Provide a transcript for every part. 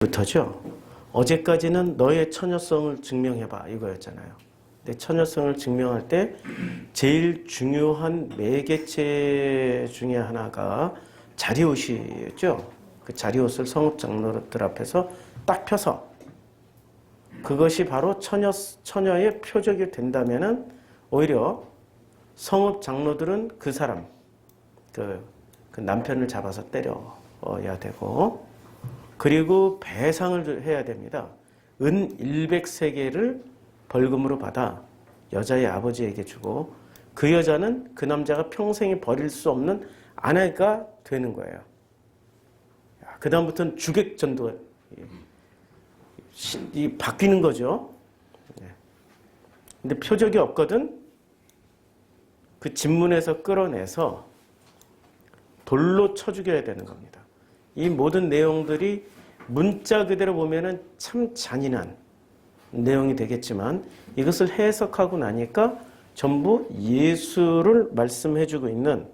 부터죠. 어제까지는 너의 처녀성을 증명해봐 이거였잖아요. 근데 처녀성을 증명할 때 제일 중요한 매개체 중에 하나가 자리옷이었죠. 그 자리옷을 성읍 장로들 앞에서 딱 펴서 그것이 바로 처녀의 표적이 된다면은 오히려 성읍 장로들은 그 사람 그 남편을 잡아서 때려야 되고, 그리고 배상을 해야 됩니다. 은 100세겔을 벌금으로 받아 여자의 아버지에게 주고, 그 여자는 그 남자가 평생에 버릴 수 없는 아내가 되는 거예요. 그 다음부터는 주객전도가 바뀌는 거죠. 근데 표적이 없거든. 그 집문에서 끌어내서 돌로 쳐 죽여야 되는 겁니다. 이 모든 내용들이 문자 그대로 보면은 참 잔인한 내용이 되겠지만, 이것을 해석하고 나니까 전부 예수를 말씀해주고 있는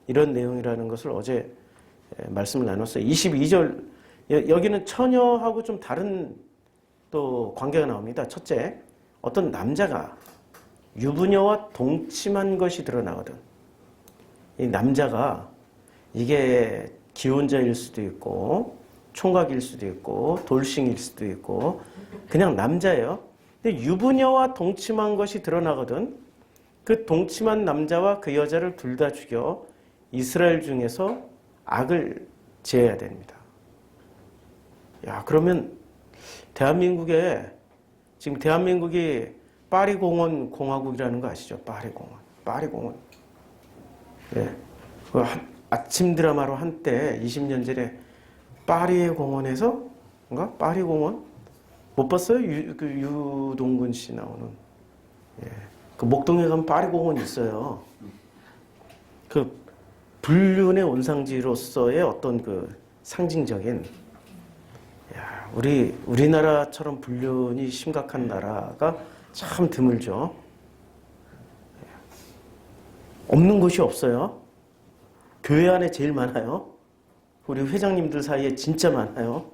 이런 내용이라는 것을 어제 말씀을 나눴어요. 22절, 여기는 처녀하고 좀 다른 또 관계가 나옵니다. 첫째, 어떤 남자가 유부녀와 동침한 것이 드러나거든. 이 남자가 이게 기혼자일 수도 있고 총각일 수도 있고 돌싱일 수도 있고 그냥 남자예요. 근데 유부녀와 동침한 것이 드러나거든. 그 동침한 남자와 그 여자를 둘 다 죽여 이스라엘 중에서 악을 제해야 됩니다. 야, 그러면 대한민국에 지금 대한민국이 파리공원 공화국이라는 거 아시죠? 파리공원. 예. 아침 드라마로 한때 20년 전에 파리의 공원에서 뭔가 파리공원 못 봤어요? 유동근 씨 나오는. 예. 그 목동에 가면 파리공원이 있어요. 그 불륜의 온상지로서의 어떤 그 상징적인, 야, 우리나라처럼 불륜이 심각한 나라가 참 드물죠. 없는 곳이 없어요. 교회 안에 제일 많아요. 우리 회장님들 사이에 진짜 많아요.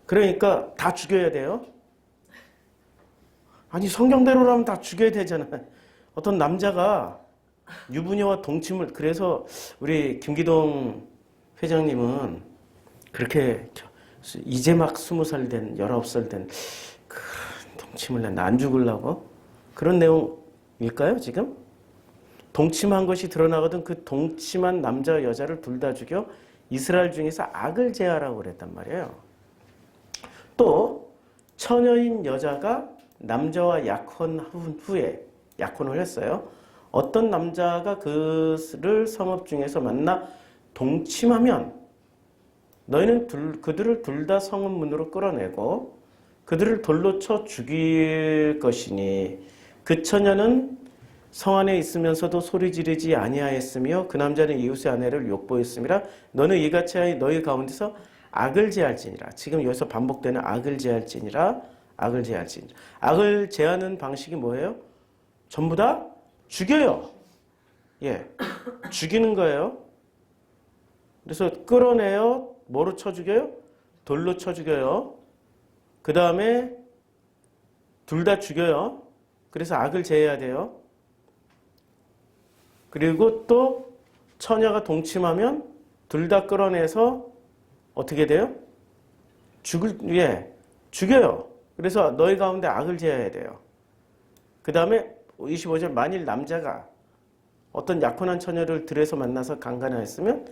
그러니까 다 죽여야 돼요. 아니, 성경대로라면 다 죽여야 되잖아요. 어떤 남자가 유부녀와 동침을, 그래서 우리 김기동 회장님은 그렇게 이제 막 20살 된, 19살 된 동침을 안 죽으려고? 그런 내용일까요, 지금? 동침한 것이 드러나거든. 그 동침한 남자와 여자를 둘 다 죽여 이스라엘 중에서 악을 제하라고 그랬단 말이에요. 또 처녀인 여자가 남자와 약혼 후에 약혼을 했어요. 어떤 남자가 그를 성읍 중에서 만나 동침하면 너희는 그들을 둘 다 성읍 문으로 끌어내고 그들을 돌로 쳐 죽일 것이니 그 처녀는 성 안에 있으면서도 소리 지르지 아니하였으며 그 남자는 이웃의 아내를 욕보였음이라. 너는 이같이 하여 너희 가운데서 악을 제할지니라. 지금 여기서 반복되는 악을 제할지니라. 악을 제하는 방식이 뭐예요? 전부 다 죽여요. 예, 죽이는 거예요. 그래서 끌어내요. 뭐로 쳐 죽여요? 돌로 쳐 죽여요. 그 다음에 둘 다 죽여요. 그래서 악을 제해야 돼요. 그리고 또 처녀가 동침하면 둘 다 끌어내서 어떻게 돼요? 죽여요. 그래서 너희 가운데 악을 제해야 돼요. 그 다음에 25절, 만일 남자가 어떤 약혼한 처녀를 들에서 만나서 강간하였으면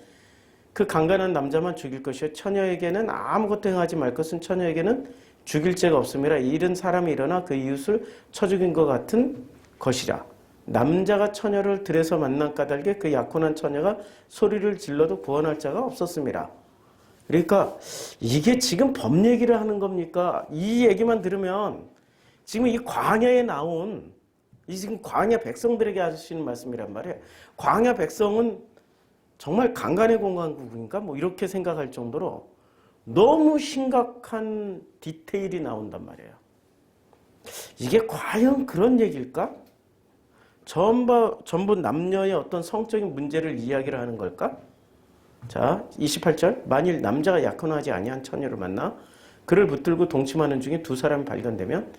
그 강간한 남자만 죽일 것이요 처녀에게는 아무것도 행하지 말 것은 처녀에게는 죽일 죄가 없음이라. 이 일은 사람이 일어나 그 이웃을 쳐 죽인 것 같은 것이라. 남자가 처녀를 들에서 만난 까닭에 그 약혼한 처녀가 소리를 질러도 구원할 자가 없었습니다. 그러니까 이게 지금 법 얘기를 하는 겁니까? 이 얘기만 들으면 지금 이 광야에 나온 이 지금 광야 백성들에게 하시는 말씀이란 말이에요. 광야 백성은 정말 강간의 공간국인가? 뭐 이렇게 생각할 정도로 너무 심각한 디테일이 나온단 말이에요. 이게 과연 그런 얘기일까? 전부 남녀의 어떤 성적인 문제를 이야기를 하는 걸까? 자, 28절. 만일 남자가 약혼하지 아니한 처녀를 만나 그를 붙들고 동침하는 중에 두 사람이 발견되면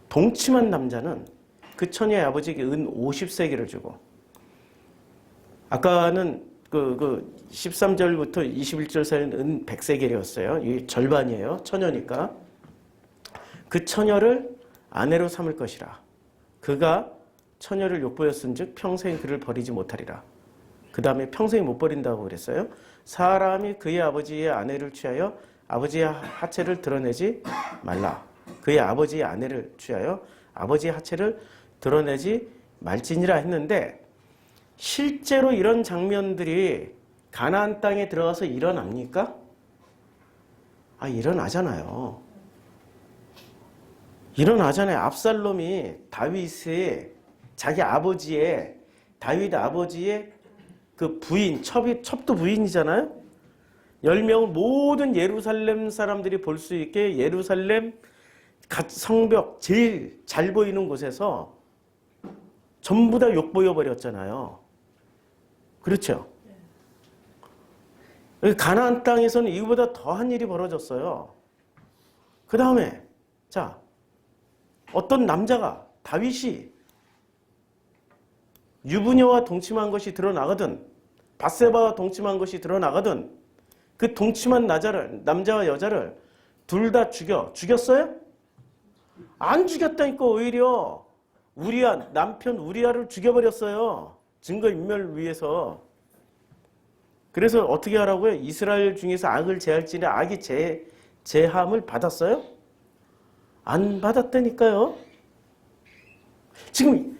동침한 남자는 그 처녀의 아버지에게 은 50세겔을 주고, 아까는 그 13절부터 21절 사이는 은 100세겔이었어요. 이 절반이에요. 처녀니까. 그 처녀를 아내로 삼을 것이라. 그가 처녀를 욕보였은즉 평생 그를 버리지 못하리라. 그 다음에 평생 못 버린다고 그랬어요. 사람이 그의 아버지의 아내를 취하여 아버지의 하체를 드러내지 말라. 그의 아버지의 아내를 취하여 아버지의 하체를 드러내지 말지니라 했는데, 실제로 이런 장면들이 가나안 땅에 들어가서 일어납니까? 일어나잖아요. 일어나잖아요. 압살롬이 다윗의 자기 아버지의 다윗 아버지의 그 부인, 첩도 부인이잖아요. 10명은 모든 예루살렘 사람들이 볼 수 있게 예루살렘 성벽 제일 잘 보이는 곳에서 전부 다 욕보여 버렸잖아요. 그렇죠? 가나안 땅에서는 이거보다 더한 일이 벌어졌어요. 그 다음에 자, 어떤 남자가 다윗이 유부녀와 동침한 것이 드러나거든, 밧세바와 동침한 것이 드러나거든, 그 동침한 남자와 여자를 둘 다 죽였어요? 안 죽였다니까. 오히려 남편 우리아를 죽여버렸어요. 증거인멸 위해서. 그래서 어떻게 하라고요? 이스라엘 중에서 악을 제할지니 악이 제함을 받았어요? 안 받았다니까요. 지금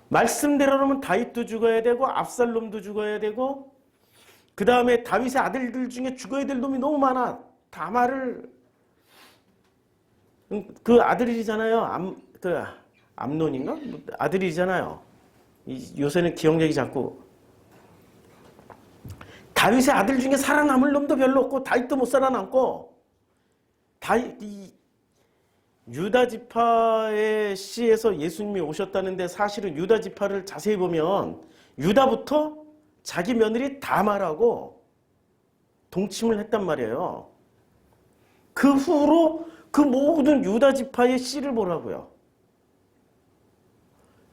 말씀대로라면 다윗도 죽어야 되고 압살롬도 죽어야 되고, 그 다음에 다윗의 아들들 중에 죽어야 될 놈이 너무 많아. 다말을, 그 아들이잖아요. 암논인가? 아들이잖아요. 요새는 기억력이 자꾸. 다윗의 아들 중에 살아남을 놈도 별로 없고 다윗도 못 살아남고, 유다 지파의 씨에서 예수님이 오셨다는데, 사실은 유다 지파를 자세히 보면 유다부터 자기 며느리 다말하고 동침을 했단 말이에요. 그 후로 그 모든 유다 지파의 씨를 보라고요.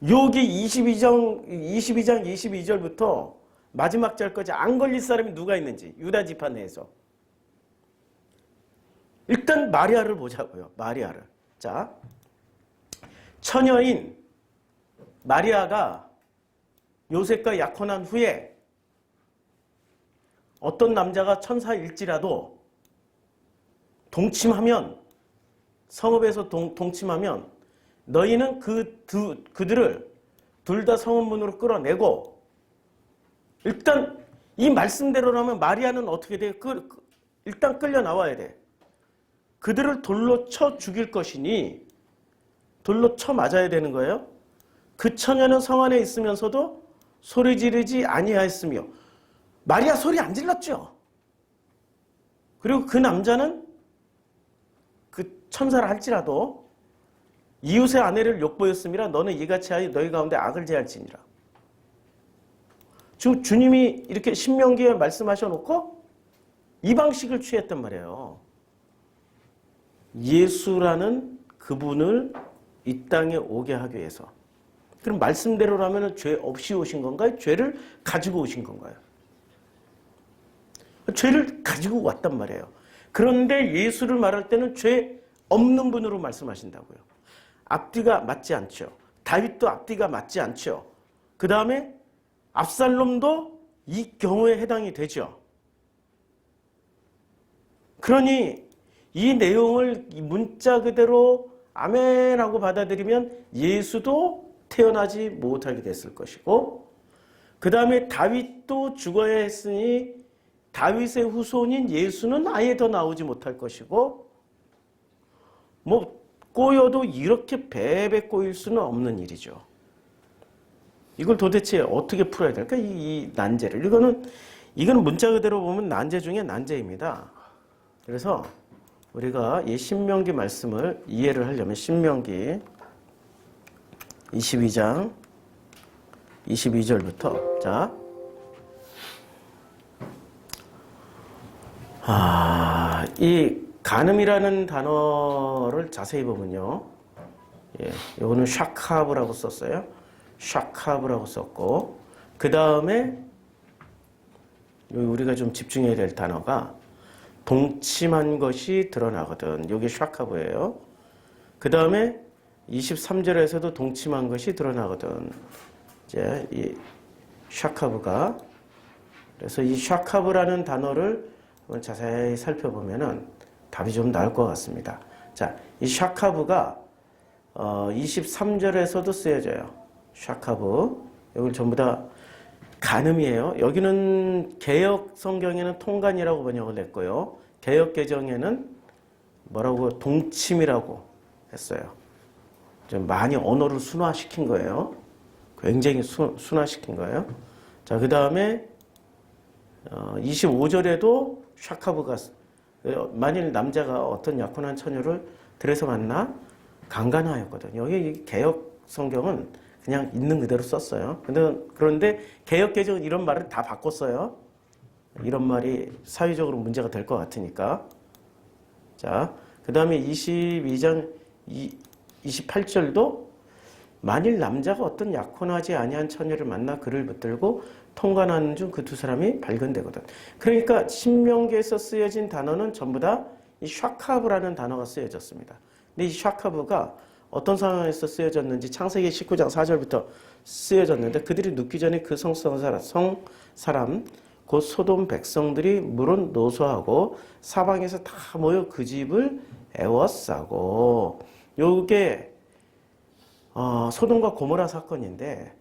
여기 22장 22절부터 마지막 절까지 안 걸릴 사람이 누가 있는지, 유다 지파 내에서. 일단 마리아를 보자고요. 마리아를. 자, 처녀인 마리아가 요셉과 약혼한 후에 어떤 남자가 천사일지라도 동침하면, 성읍에서 동침하면 너희는 그들을 둘 다 성읍문으로 끌어내고, 일단 이 말씀대로라면 마리아는 어떻게 돼? 일단 끌려 나와야 돼. 그들을 돌로 쳐 죽일 것이니, 돌로 쳐 맞아야 되는 거예요. 그 처녀는 성 안에 있으면서도 소리 지르지 아니하였으며, 마리아 소리 안 질렀죠. 그리고 그 남자는 그 천사를 할지라도 이웃의 아내를 욕보였음이라 너는 이같이 하여 너희 가운데 악을 제할지니라. 지금 주님이 이렇게 신명기에 말씀하셔놓고 이 방식을 취했단 말이에요. 예수라는 그분을 이 땅에 오게 하기 위해서. 그럼 말씀대로라면 죄 없이 오신 건가요? 죄를 가지고 오신 건가요? 죄를 가지고 왔단 말이에요. 그런데 예수를 말할 때는 죄 없는 분으로 말씀하신다고요. 앞뒤가 맞지 않죠. 다윗도 앞뒤가 맞지 않죠. 그 다음에 압살롬도 이 경우에 해당이 되죠. 그러니 이 내용을 문자 그대로 아멘하고 받아들이면 예수도 태어나지 못하게 됐을 것이고, 그 다음에 다윗도 죽어야 했으니 다윗의 후손인 예수는 아예 더 나오지 못할 것이고, 꼬여도 이렇게 배배 꼬일 수는 없는 일이죠. 이걸 도대체 어떻게 풀어야 될까? 이 난제를. 이거는 문자 그대로 보면 난제 중에 난제입니다. 그래서 우리가 이 신명기 말씀을 이해를 하려면 신명기 22장 22절부터 이 간음이라는 단어를 자세히 보면요. 예, 요거는 샤카브라고 썼어요. 샤카브라고 썼고, 그 다음에 우리가 좀 집중해야 될 단어가 동침한 것이 드러나거든. 요게 샤카브예요. 그 다음에 23절에서도 동침한 것이 드러나거든. 이제 이 샤카브가, 그래서 이 샤카브라는 단어를 한번 자세히 살펴보면은 답이 좀 나올 것 같습니다. 자, 이 샤카브가 23절에서도 쓰여져요. 샤카브. 여기 전부 다 간음이에요. 여기는 개역 성경에는 통간이라고 번역을 했고요. 개역 개정에는 뭐라고 동침이라고 했어요. 좀 많이 언어를 순화시킨 거예요. 굉장히 순화시킨 거예요. 자, 그 다음에 25절에도 샤카브가, 만일 남자가 어떤 약혼한 처녀를 들에서 만나 강간하였거든. 여기 개역 성경은 그냥 있는 그대로 썼어요. 그런데 개역 개정은 이런 말을 다 바꿨어요. 이런 말이 사회적으로 문제가 될 것 같으니까. 자, 그 다음에 22장 28절도 만일 남자가 어떤 약혼하지 아니한 처녀를 만나 그를 붙들고 통관하는 중 그 두 사람이 발견되거든. 그러니까 신명기에서 쓰여진 단어는 전부 다 이 샤카브라는 단어가 쓰여졌습니다. 근데 이 샤카브가 어떤 상황에서 쓰여졌는지 창세기 19장 4절부터 쓰여졌는데, 그들이 눕기 전에 그 성사람 곧 소돔 백성들이 물은 노소하고 사방에서 다 모여 그 집을 애워싸고, 요게 소돔과 고모라 사건인데,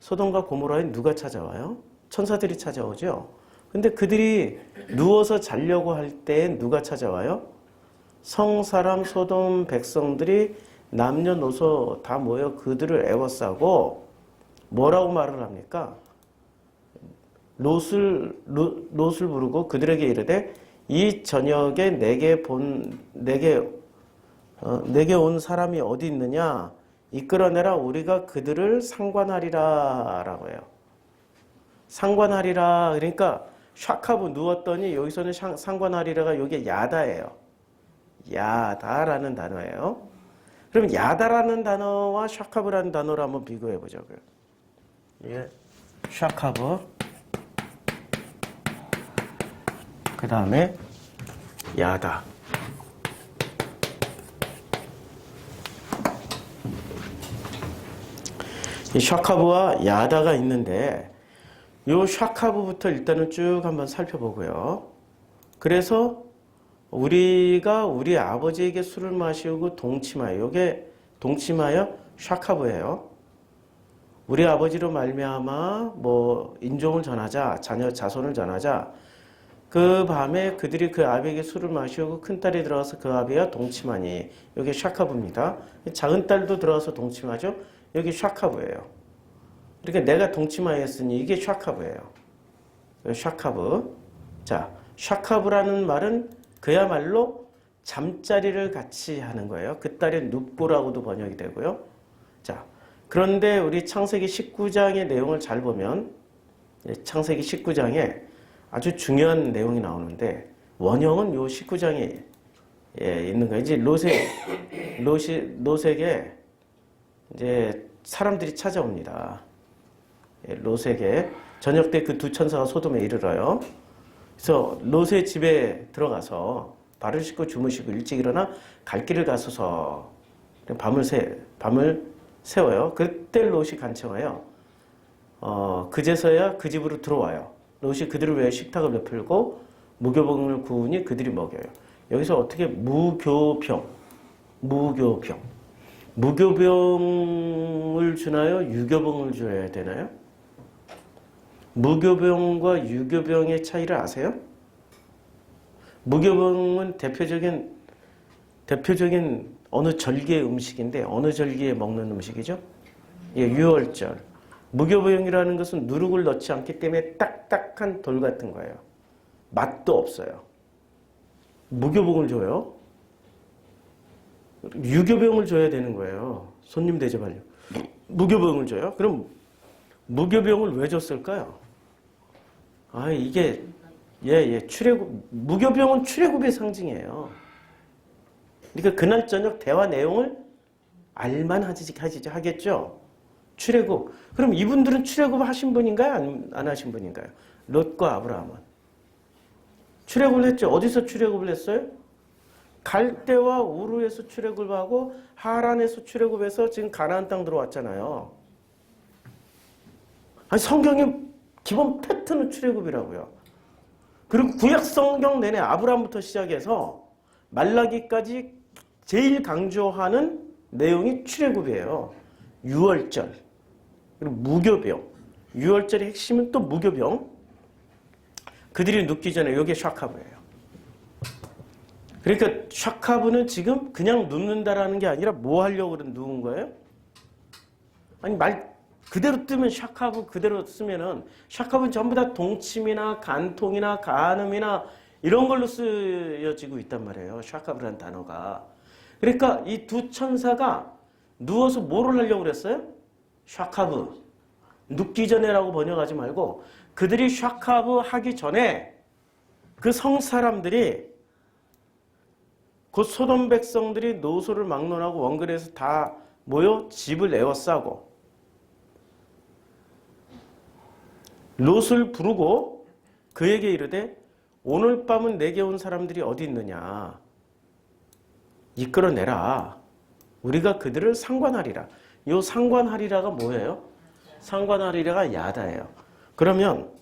소돔과 고모라에 누가 찾아와요? 천사들이 찾아오죠. 근데 그들이 누워서 자려고 할 때 누가 찾아와요? 성사람 소돔 백성들이 남녀노소 다 모여 그들을 애워싸고 뭐라고 말을 합니까? 롯을 부르고 그들에게 이르되 이 저녁에 내게 온 사람이 어디 있느냐? 이끌어내라, 우리가 그들을 상관하리라 라고 해요. 상관하리라. 그러니까 샤카브 누웠더니 여기서는 상관하리라가 여기 야다예요. 야다라는 단어예요. 그럼 야다라는 단어와 샤카브라는 단어를 한번 비교해 보자고요. 예, 샤카브. 그 다음에 야다. 이 샤카브와 야다가 있는데, 요 샤카브부터 일단은 쭉 한번 살펴보고요. 그래서 우리가 우리 아버지에게 술을 마시고 동침하여, 요게 동침하여 샤카브예요. 우리 아버지로 말미암아 뭐 인종을 전하자, 자손을 전하자. 그 밤에 그들이 그 아비에게 술을 마시고 큰 딸이 들어가서 그 아비와 동침하니, 요게 샤카브입니다. 작은 딸도 들어가서 동침하죠. 여기 샤카브예요. 그러니까 내가 동침하였으니 이게 샤카브예요. 샤카브. 자, 샤카브라는 말은 그야말로 잠자리를 같이 하는 거예요. 그 딸의 눕보라고도 번역이 되고요. 자, 그런데 우리 창세기 19장의 내용을 잘 보면, 창세기 19장에 아주 중요한 내용이 나오는데, 원형은 요 19장에 있는 거예요. 이제 롯에게 이제 사람들이 찾아옵니다. 롯에게 저녁 때 그 두 천사가 소돔에 이르러요. 그래서 롯의 집에 들어가서 발을 씻고 주무시고 일찍 일어나 갈 길을 가소서. 밤을 세워요. 그때 롯이 간청하여 그제서야 그 집으로 들어와요. 롯이 그들을 위해 식탁을 베풀고 무교병을 구우니 그들이 먹여요. 여기서 어떻게 무교병을 주나요? 유교병을 줘야 되나요? 무교병과 유교병의 차이를 아세요? 무교병은 대표적인 어느 절기의 음식인데, 어느 절기에 먹는 음식이죠? 예, 유월절. 무교병이라는 것은 누룩을 넣지 않기 때문에 딱딱한 돌 같은 거예요. 맛도 없어요. 무교병을 줘요. 유교병을 줘야 되는 거예요. 손님 대접하려고. 무교병을 줘요? 그럼 무교병을 왜 줬을까요? 이게, 출애굽, 무교병은 출애굽의 상징이에요. 그러니까 그날 저녁 대화 내용을 알만 하겠죠. 출애굽. 그럼 이분들은 출애굽 하신 분인가요? 안 하신 분인가요? 롯과 아브라함은. 출애굽을 했죠. 어디서 출애굽을 했어요? 갈대와 우르에서 출애굽을 하고 하란에서 출애굽해서 지금 가나안 땅 들어왔잖아요. 아니 성경의 기본 패턴은 출애굽이라고요. 그리고 구약 성경 내내 아브라함부터 시작해서 말라기까지 제일 강조하는 내용이 출애굽이에요. 유월절 그리고 무교병. 유월절의 핵심은 또 무교병. 그들이 눕기 전에 이게 샤카브예요. 그러니까 샤카브는 지금 그냥 눕는다라는 게 아니라 뭐 하려고 누운 거예요? 아니 말 그대로 뜨면 샤카브 그대로 쓰면은 샤카브는 전부 다 동침이나 간통이나 간음이나 이런 걸로 쓰여지고 있단 말이에요. 샤카브라는 단어가. 그러니까 이 두 천사가 누워서 뭐를 하려고 그랬어요? 샤카브. 눕기 전에라고 번역하지 말고 그들이 샤카브 하기 전에 그 성사람들이 곧 소돔 백성들이 노소를 막론하고 원그레에서 다 모여 집을 에워싸고 롯을 부르고 그에게 이르되 오늘 밤은 내게 온 사람들이 어디 있느냐 이끌어내라 우리가 그들을 상관하리라. 이 상관하리라가 뭐예요? 상관하리라가 야다예요. 그러면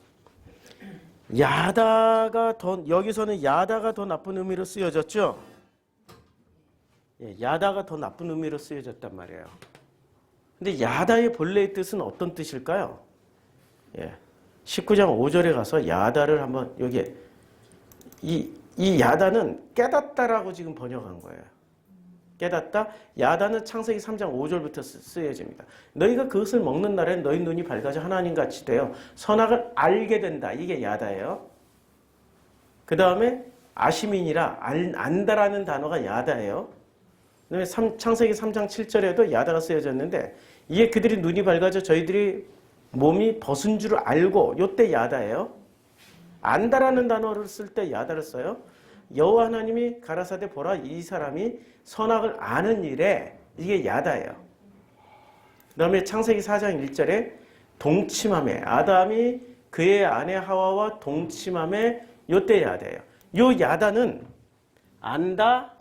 야다가 더 여기서는 야다가 더 나쁜 의미로 쓰여졌죠? 예, 야다가 더 나쁜 의미로 쓰여졌단 말이에요. 근데 야다의 본래의 뜻은 어떤 뜻일까요? 예, 19장 5절에 가서 야다를 한번 여기에 이 야다는 깨닫다라고 지금 번역한 거예요. 깨닫다. 야다는 창세기 3장 5절부터 쓰여집니다. 너희가 그것을 먹는 날엔 너희 눈이 밝아져 하나님같이 되어 선악을 알게 된다. 이게 야다예요. 그 다음에 아시민이라 안다라는 단어가 야다예요. 그다음에 창세기 3장 7절에도 야다가 쓰여졌는데 이게 그들이 눈이 밝아져 저희들이 몸이 벗은 줄 알고 요때 야다예요. 안다라는 단어를 쓸 때 야다를 써요. 여호와 하나님이 가라사대 보라 이 사람이 선악을 아는 일에 이게 야다예요. 그 다음에 창세기 4장 1절에 동침함에 아담이 그의 아내 하와와 동침함에 요때 야다예요. 요 야다는 안다,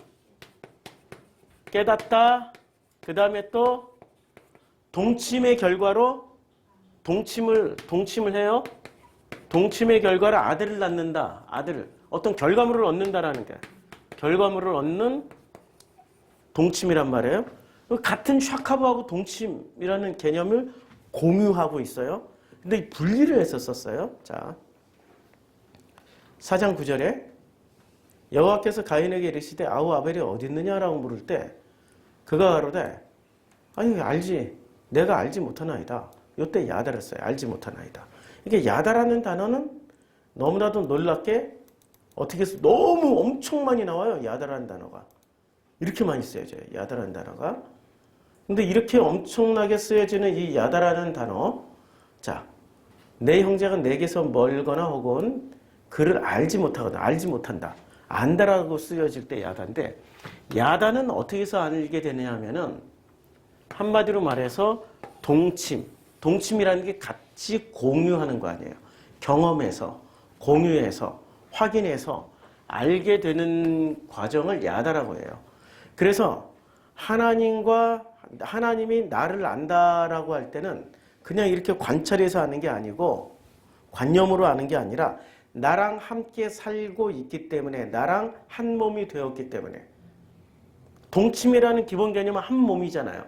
깨닫다, 그 다음에 또 동침의 결과로 동침을 해요. 동침의 결과로 아들을 낳는다. 아들을. 어떤 결과물을 얻는다라는 게 결과물을 얻는 동침이란 말이에요. 같은 샤카브하고 동침이라는 개념을 공유하고 있어요. 근데 분리를 해서 썼어요. 자, 4장 9절에 여호와께서 가인에게 이르시되 아우 아벨이 어디 있느냐라고 물을 때 그가 가로되 아니 알지 내가 알지 못하나이다. 이때 야다를 써요. 알지 못하나이다. 이게 야다라는 단어는 너무나도 놀랍게 어떻게 해서 너무 엄청 많이 나와요. 야다라는 단어가. 이렇게 많이 쓰여져요. 야다라는 단어가. 근데 이렇게 엄청나게 쓰여지는 이 야다라는 단어. 자, 내 형제가 내게서 멀거나 혹은 그를 알지 못하거나 알지 못한다. 안다라고 쓰여질 때 야다인데 야다는 어떻게 해서 알게 되느냐 하면은 한마디로 말해서 동침이라는 게 같이 공유하는 거 아니에요. 경험해서 공유해서 확인해서 알게 되는 과정을 야다라고 해요. 그래서 하나님이 나를 안다라고 할 때는 그냥 이렇게 관찰해서 아는 게 아니고 관념으로 아는 게 아니라 나랑 함께 살고 있기 때문에 나랑 한 몸이 되었기 때문에 동침이라는 기본 개념은 한 몸이잖아요.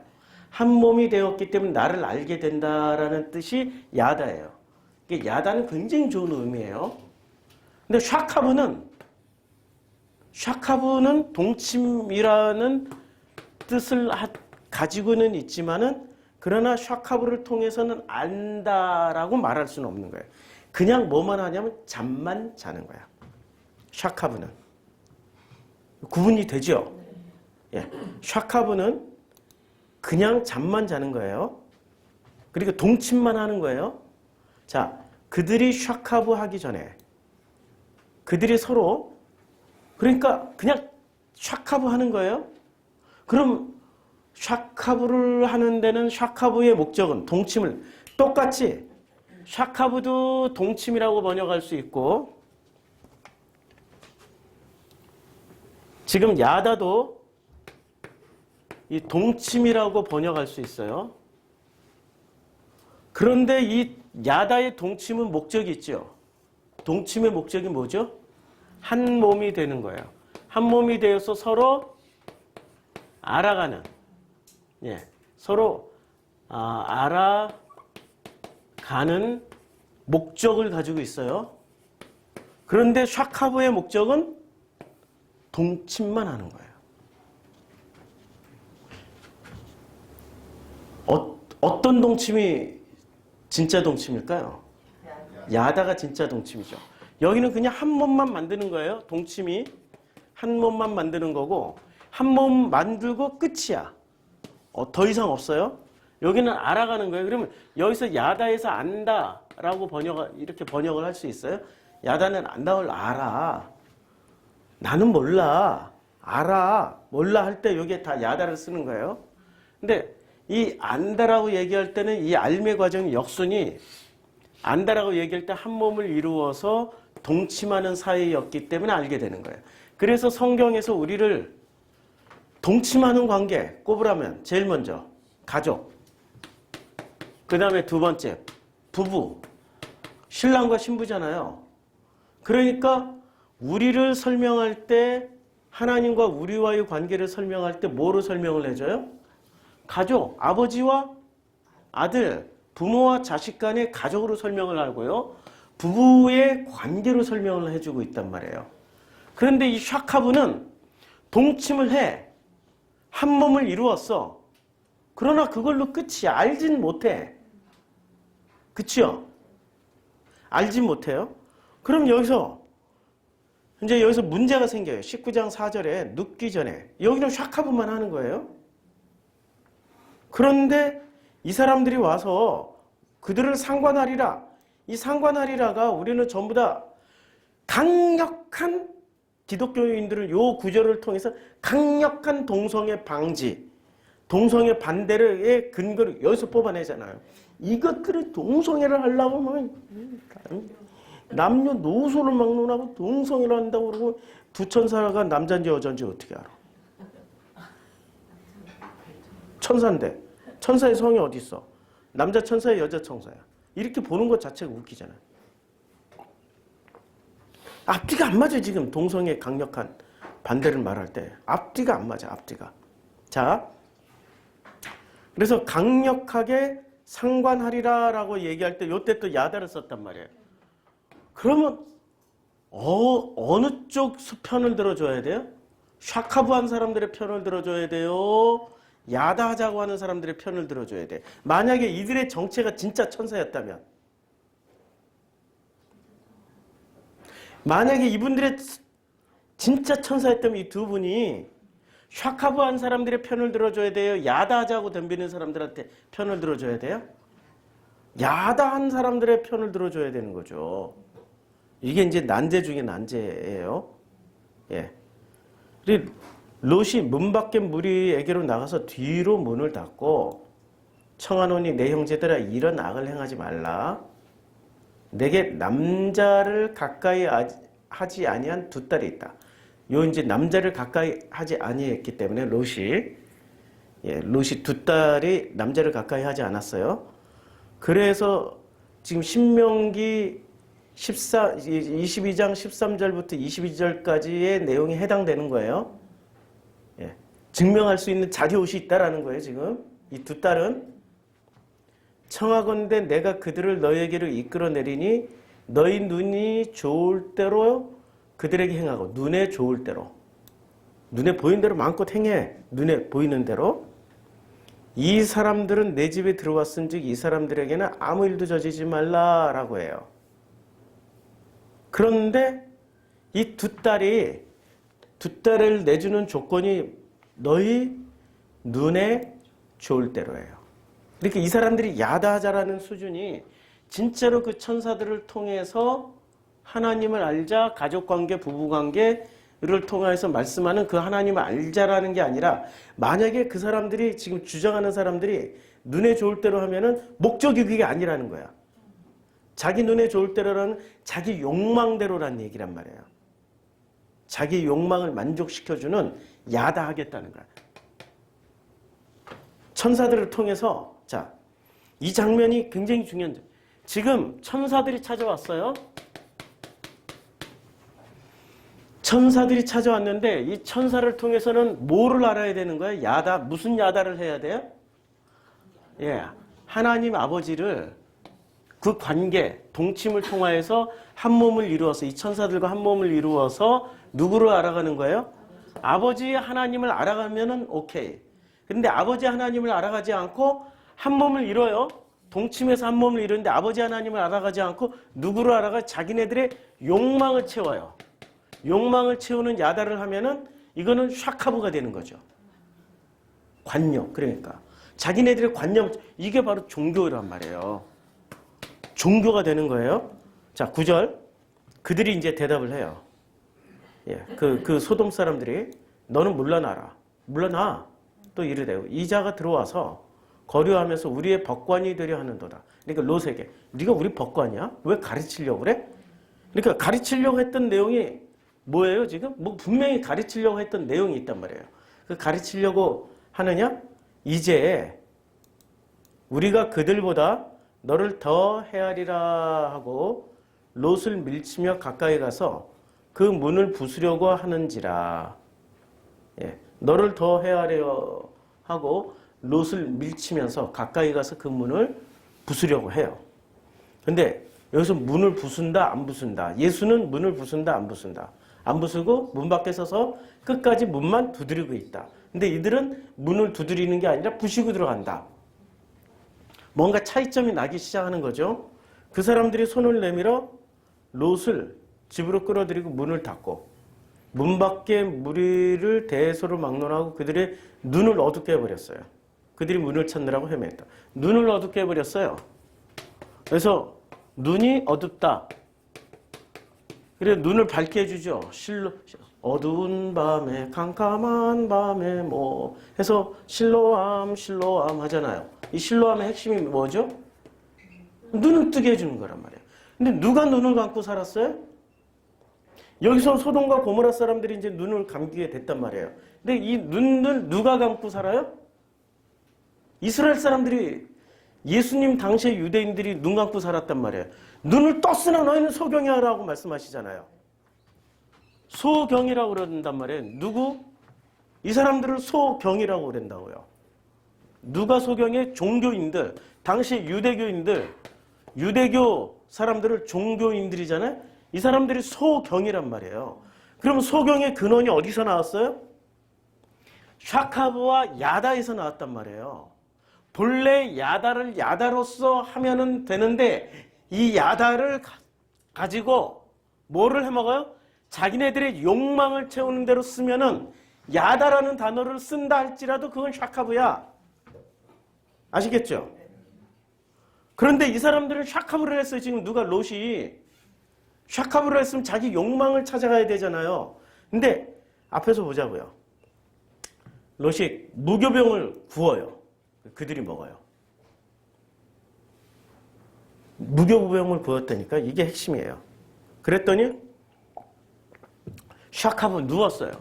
한 몸이 되었기 때문에 나를 알게 된다라는 뜻이 야다예요. 이게 야다는 굉장히 좋은 의미예요. 근데 샤카브는 동침이라는 뜻을 가지고는 있지만은 그러나 샤카브를 통해서는 안다라고 말할 수는 없는 거예요. 그냥 뭐만 하냐면 잠만 자는 거야. 샤카브는. 구분이 되죠? 예. 샤카브는 그냥 잠만 자는 거예요. 그리고 동침만 하는 거예요. 자, 그들이 샤카브 하기 전에 그들이 서로 그러니까 그냥 샤카브 하는 거예요. 그럼 샤카부를 하는 데는 샤카부의 목적은 동침을 똑같이 샤카부도 동침이라고 번역할 수 있고 지금 야다도 이 동침이라고 번역할 수 있어요. 그런데 이 야다의 동침은 목적이 있죠. 동침의 목적이 뭐죠? 한 몸이 되는 거예요. 한 몸이 되어서 서로 알아가는, 서로 알아가는 목적을 가지고 있어요. 그런데 샤카부의 목적은 동침만 하는 거예요. 어떤 동침이 진짜 동침일까요? 야다가 진짜 동침이죠. 여기는 그냥 한 몸만 만드는 거예요. 동침이 한 몸만 만드는 거고 한 몸 만들고 끝이야. 더 이상 없어요. 여기는 알아가는 거예요. 그러면 여기서 야다에서 안다라고 이렇게 번역을 할 수 있어요. 야다는 안다를 알아. 나는 몰라. 알아. 몰라 할 때 여기에 다 야다를 쓰는 거예요. 근데 이 안다라고 얘기할 때는 이 알매 과정의 역순이 안다라고 얘기할 때 한 몸을 이루어서 동침하는 사이였기 때문에 알게 되는 거예요. 그래서 성경에서 우리를 동침하는 관계 꼽으라면 제일 먼저 가족, 그 다음에 두 번째 부부, 신랑과 신부잖아요. 그러니까 우리를 설명할 때 하나님과 우리와의 관계를 설명할 때 뭐로 설명을 해줘요? 가족, 아버지와 아들, 부모와 자식 간의 가족으로 설명을 하고요. 부부의 관계로 설명을 해주고 있단 말이에요. 그런데 이 샤카부는 동침을 해. 한 몸을 이루었어. 그러나 그걸로 끝이야. 알진 못해. 그치요? 알진 못해요. 그럼 여기서 문제가 생겨요. 19장 4절에 눕기 전에. 여기는 샤카부만 하는 거예요. 그런데 이 사람들이 와서 그들을 상관하리라. 이 상관하리라가 우리는 전부 다 강력한 기독교인들을 요 구절을 통해서 강력한 동성애 방지, 동성애 반대의 근거를 여기서 뽑아내잖아요. 이것들을 동성애를 하려고 하면 남녀노소를 막론하고 동성애를 한다고 그러고 부천사가 남자인지 여자인지 어떻게 알아? 천사인데 천사의 성이 어디 있어? 남자 천사야 여자 천사야. 이렇게 보는 것 자체가 웃기잖아요. 앞뒤가 안 맞아요. 지금 동성애 강력한 반대를 말할 때 앞뒤가 안 맞아. 앞뒤가. 자, 그래서 강력하게 상관하리라라고 얘기할 때 요때 또 야다를 썼단 말이에요. 그러면 어느 쪽 편을 들어줘야 돼요? 샤카부한 사람들의 편을 들어줘야 돼요? 야다하자고 하는 사람들의 편을 들어줘야 돼. 만약에 이들의 정체가 진짜 천사였다면, 만약에 이분들의 진짜 천사였다면 이 두 분이 샤카부한 사람들의 편을 들어줘야 돼요? 야다하자고 덤비는 사람들한테 편을 들어줘야 돼요? 야다한 사람들의 편을 들어줘야 되는 거죠. 이게 이제 난제 중에 난제예요. 예. 롯이 문 밖에 무리에게로 나가서 뒤로 문을 닫고 청하노니 내 형제들아 이런 악을 행하지 말라. 내게 남자를 가까이 하지 아니한 두 딸이 있다. 요 이제 남자를 가까이 하지 아니했기 때문에 롯이 두 딸이 남자를 가까이 하지 않았어요. 그래서 지금 신명기 22장 13절부터 22절까지의 내용이 해당되는 거예요. 예. 증명할 수 있는 자료옷이 있다라는 거예요. 지금 이 두 딸은 청하건대 내가 그들을 너에게로 이끌어내리니 너희 눈이 좋을 대로 그들에게 행하고 눈에 좋을 대로 눈에 보이는 대로 마음껏 행해. 눈에 보이는 대로. 이 사람들은 내 집에 들어왔은즉 이 사람들에게는 아무 일도 저지지 말라라고 해요. 그런데 이 두 딸을 내주는 조건이 너희 눈에 좋을 대로예요. 그러니까 이 사람들이 야다하자라는 수준이 진짜로 그 천사들을 통해서 하나님을 알자, 가족관계, 부부관계, 통해서 말씀하는 그 하나님을 알자라는 게 아니라 만약에 그 사람들이 지금 주장하는 사람들이 눈에 좋을 대로 하면은 목적이 그게 아니라는 거야. 자기 눈에 좋을 대로라는 자기 욕망대로라는 얘기란 말이에요. 자기 욕망을 만족시켜주는 야다하겠다는 거야. 천사들을 통해서 자, 이 장면이 굉장히 중요한 점. 지금 천사들이 찾아왔어요. 천사들이 찾아왔는데 이 천사를 통해서는 뭐를 알아야 되는 거예요? 야다. 무슨 야다를 해야 돼요? 예, 하나님 아버지를 그 관계, 동침을 통하여서 한 몸을 이루어서 이 천사들과 한 몸을 이루어서 누구를 알아가는 거예요? 아버지 하나님을 알아가면은 오케이. 근데 아버지 하나님을 알아가지 않고 한 몸을 이뤄요. 동침해서 한 몸을 이루는데 아버지 하나님을 알아가지 않고 누구를 알아가? 자기네들의 욕망을 채워요. 욕망을 채우는 야다를 하면은 이거는 샤카브가 되는 거죠. 관념. 그러니까 자기네들의 관념, 이게 바로 종교란 말이에요. 종교가 되는 거예요. 자, 9절. 그들이 이제 대답을 해요. 예, 그 소돔 사람들이 너는 물러나라. 물러나. 또 이르되 이 자가 들어와서 거류하면서 우리의 법관이 되려 하는도다. 그러니까 롯에게 네가 우리 법관이야? 왜 가르치려고 그래? 그러니까 가르치려고 했던 내용이 뭐예요 지금? 뭐 분명히 가르치려고 했던 내용이 있단 말이에요. 그 가르치려고 하느냐? 이제 우리가 그들보다 너를 더 헤아리라 하고 롯을 밀치며 가까이 가서 그 문을 부수려고 하는지라. 예, 너를 더 헤아려 하고 롯을 밀치면서 가까이 가서 그 문을 부수려고 해요. 근데 여기서 문을 부순다 안 부순다. 예수는 문을 부순다 안 부순다. 안 부수고 문 밖에 서서 끝까지 문만 두드리고 있다. 근데 이들은 문을 두드리는 게 아니라 부시고 들어간다. 뭔가 차이점이 나기 시작하는 거죠. 그 사람들이 손을 내밀어 롯을 집으로 끌어들이고 문을 닫고 문 밖에 무리를 대소로 막론하고 그들의 눈을 어둡게 해버렸어요. 그들이 문을 찾느라고 헤맸다. 눈을 어둡게 해버렸어요. 그래서 눈이 어둡다. 그래서 눈을 밝게 해주죠. 어두운 밤에 캄캄한 밤에 뭐 해서 실로암 하잖아요. 이 실로암의 핵심이 뭐죠? 눈을 뜨게 해주는 거란 말이에요. 근데 누가 눈을 감고 살았어요? 여기서 소돔과 고모라 사람들이 이제 눈을 감기게 됐단 말이에요. 근데 이 눈을 누가 감고 살아요? 이스라엘 사람들이, 예수님 당시의 유대인들이 눈 감고 살았단 말이에요. 눈을 떴으나 너희는 소경이라고 말씀하시잖아요. 소경이라고 그런단 말이에요. 누구? 이 사람들을 소경이라고 그런다고요. 누가 소경이에요? 종교인들. 당시 유대교인들, 유대교 사람들을 종교인들이잖아요. 이 사람들이 소경이란 말이에요. 그러면 소경의 근원이 어디서 나왔어요? 샤카브와 야다에서 나왔단 말이에요. 본래 야다를 야다로서 하면은 되는데 이 야다를 가지고 뭐를 해먹어요? 자기네들의 욕망을 채우는 대로 쓰면은 야다라는 단어를 쓴다 할지라도 그건 샤카브야. 아시겠죠? 그런데 이 사람들은 샤카브를 했어요. 지금 누가 롯이 샤카브를 했으면 자기 욕망을 찾아가야 되잖아요. 근데 앞에서 보자고요. 롯이 무교병을 구워요. 그들이 먹어요. 무교병을 구웠다니까 이게 핵심이에요. 그랬더니 샤카브 누웠어요.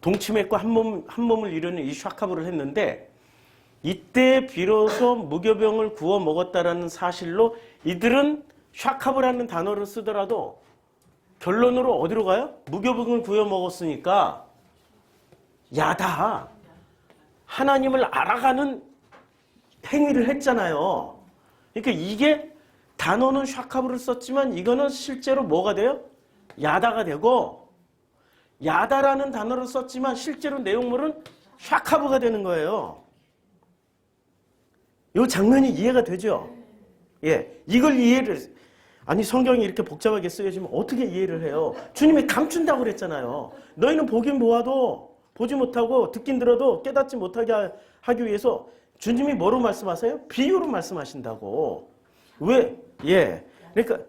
동치맥과 한 몸을 이루는 이 샤카브를 했는데 이때 비로소 무교병을 구워 먹었다라는 사실로 이들은 샤카브라는 단어를 쓰더라도 결론으로 어디로 가요? 무교병을 구워 먹었으니까 야다. 하나님을 알아가는 행위를 했잖아요. 그러니까 이게 단어는 샤카브를 썼지만 이거는 실제로 뭐가 돼요? 야다가 되고 야다라는 단어를 썼지만 실제로 내용물은 샤카브가 되는 거예요. 이 장면이 이해가 되죠? 예, 이걸 아니 성경이 이렇게 복잡하게 쓰여지면 어떻게 이해를 해요? 주님이 감춘다고 그랬잖아요. 너희는 보긴 보아도 보지 못하고 듣긴 들어도 깨닫지 못하게 하기 위해서 주님이 뭐로 말씀하세요? 비유로 말씀하신다고. 왜? 예. 그러니까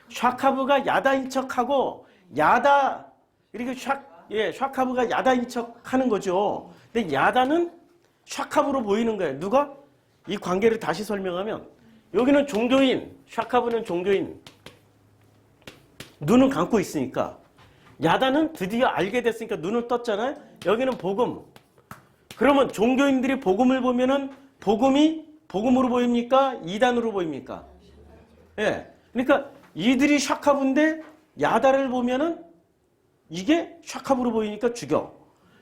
샤카브가 야다인 척하고 야다 이렇게 샤카브가 야다인 척 하는 거죠. 근데 야다는 샤카브로 보이는 거예요. 누가? 이 관계를 다시 설명하면 여기는 종교인, 샤카브는 종교인. 눈은 감고 있으니까. 야다는 드디어 알게 됐으니까 눈을 떴잖아요. 여기는 복음. 그러면 종교인들이 복음을 보면은 복음이 복음으로 보입니까? 이단으로 보입니까? 예. 그러니까 이들이 샤카브인데 야다를 보면은 이게 샤카브로 보이니까 죽여.